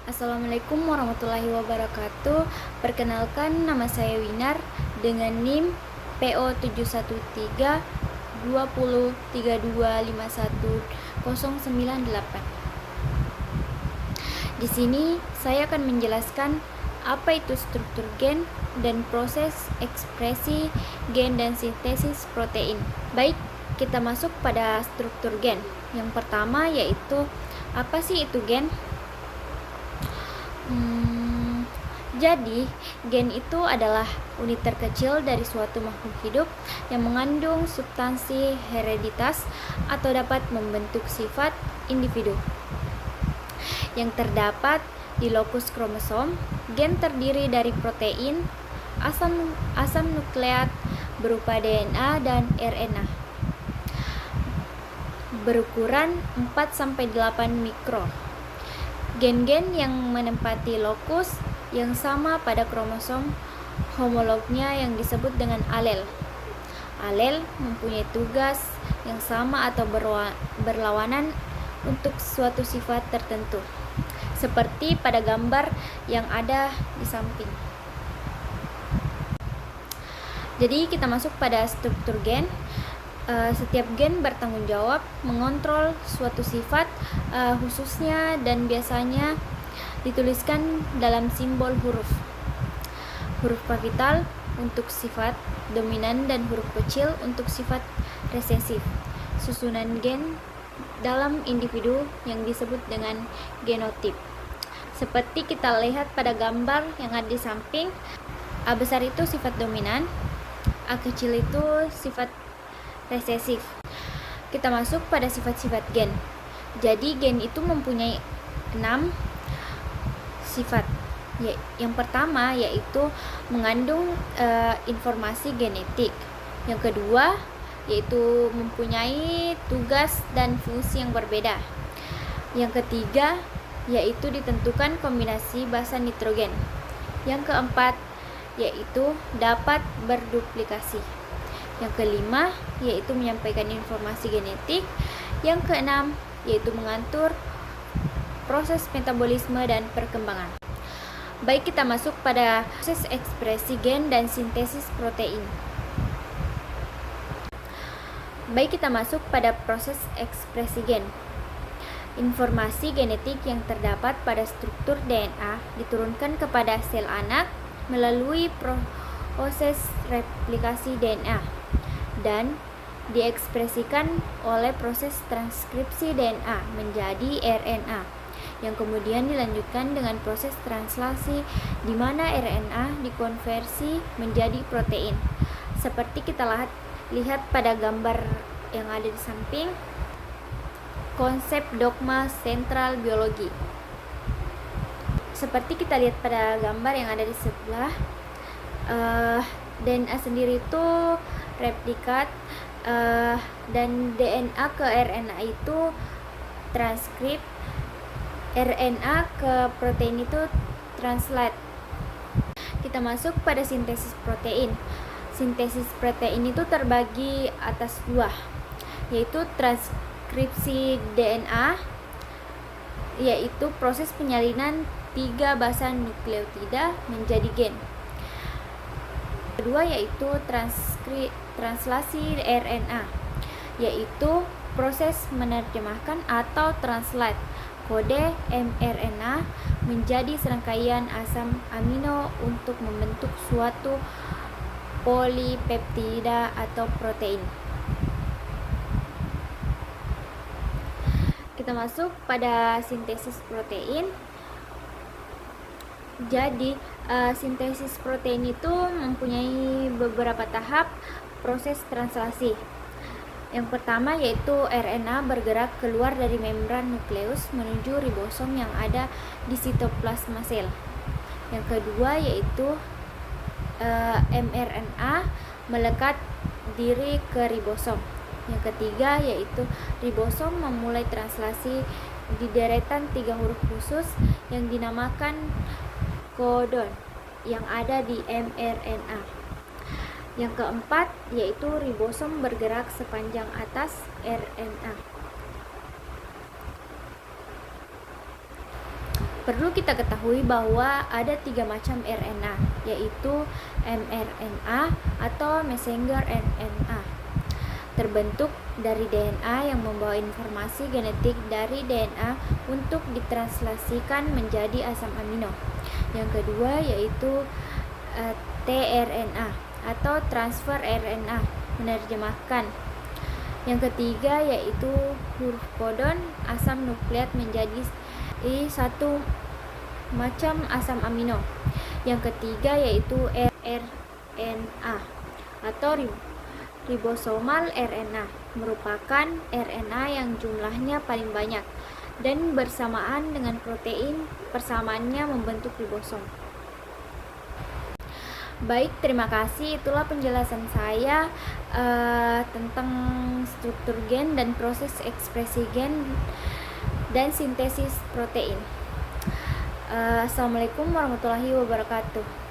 Assalamualaikum warahmatullahi wabarakatuh. Perkenalkan, nama saya Winar dengan NIM PO713203251098. Di sini saya akan menjelaskan apa itu struktur gen dan proses ekspresi gen dan sintesis protein. Baik, kita masuk pada struktur gen. Yang pertama yaitu apa sih itu gen? Jadi, gen itu adalah unit terkecil dari suatu makhluk hidup yang mengandung substansi hereditas atau dapat membentuk sifat individu. Yang terdapat di lokus kromosom, gen terdiri dari protein, asam nukleat berupa DNA dan RNA berukuran 4-8 mikro. Gen-gen yang menempati lokus yang sama pada kromosom homolognya yang disebut dengan alel. Alel mempunyai tugas yang sama atau berlawanan untuk suatu sifat tertentu, seperti pada gambar yang ada di samping. Jadi kita masuk pada struktur gen. Setiap gen bertanggung jawab mengontrol suatu sifat khususnya dan biasanya dituliskan dalam simbol huruf kapital untuk sifat dominan dan huruf kecil untuk sifat resesif. Susunan gen dalam individu yang disebut dengan genotip. Seperti kita lihat pada gambar yang ada di samping, A besar itu sifat dominan, A kecil itu sifat resesif. Kita masuk pada sifat-sifat gen. Jadi gen itu mempunyai 6 sifat. Yang pertama yaitu mengandung informasi genetik. Yang kedua yaitu mempunyai tugas dan fungsi yang berbeda. Yang ketiga yaitu ditentukan kombinasi basa nitrogen. Yang keempat yaitu dapat berduplikasi. Yang kelima yaitu menyampaikan informasi genetik. Yang keenam yaitu mengatur proses metabolisme dan perkembangan. Baik, kita masuk pada proses ekspresi gen dan sintesis protein. Baik, kita masuk pada proses ekspresi gen. Informasi genetik yang terdapat pada struktur DNA diturunkan kepada sel anak melalui proses replikasi DNA dan diekspresikan oleh proses transkripsi DNA menjadi RNA yang kemudian dilanjutkan dengan proses translasi di mana RNA dikonversi menjadi protein. Seperti kita lihat pada gambar yang ada di samping, konsep dogma sentral biologi. Seperti kita lihat pada gambar yang ada di sebelah, DNA sendiri itu replikat dan DNA ke RNA itu transkrip, RNA ke protein itu translate. Kita masuk pada sintesis protein. Sintesis protein itu terbagi atas 2, yaitu transkripsi DNA, yaitu proses penyalinan 3 basa nukleotida menjadi gen. Kedua yaitu translasi RNA, yaitu proses menerjemahkan atau translate kode mRNA menjadi serangkaian asam amino untuk membentuk suatu polipeptida atau protein. Kita masuk pada sintesis protein. Jadi, sintesis protein itu mempunyai beberapa tahap proses translasi. Yang pertama yaitu RNA bergerak keluar dari membran nukleus menuju ribosom yang ada di sitoplasma sel. Yang kedua yaitu mRNA melekat diri ke ribosom. Yang ketiga yaitu ribosom memulai translasi di deretan 3 huruf khusus yang dinamakan kodon yang ada di mRNA. Yang keempat yaitu ribosom bergerak sepanjang atas RNA. Perlu kita ketahui bahwa ada 3 macam RNA, yaitu mRNA atau messenger RNA, terbentuk dari DNA yang membawa informasi genetik dari DNA untuk ditranslasikan menjadi asam amino. Yang kedua yaitu tRNA atau transfer RNA, menerjemahkan. Yang ketiga yaitu huruf kodon asam nukleat menjadi satu macam asam amino. Yang ketiga yaitu rRNA atau ribosomal RNA, merupakan RNA yang jumlahnya paling banyak dan bersamaan dengan protein, persamaannya membentuk ribosom. Baik, terima kasih. Itulah penjelasan saya tentang struktur gen dan proses ekspresi gen dan sintesis protein. Assalamualaikum warahmatullahi wabarakatuh.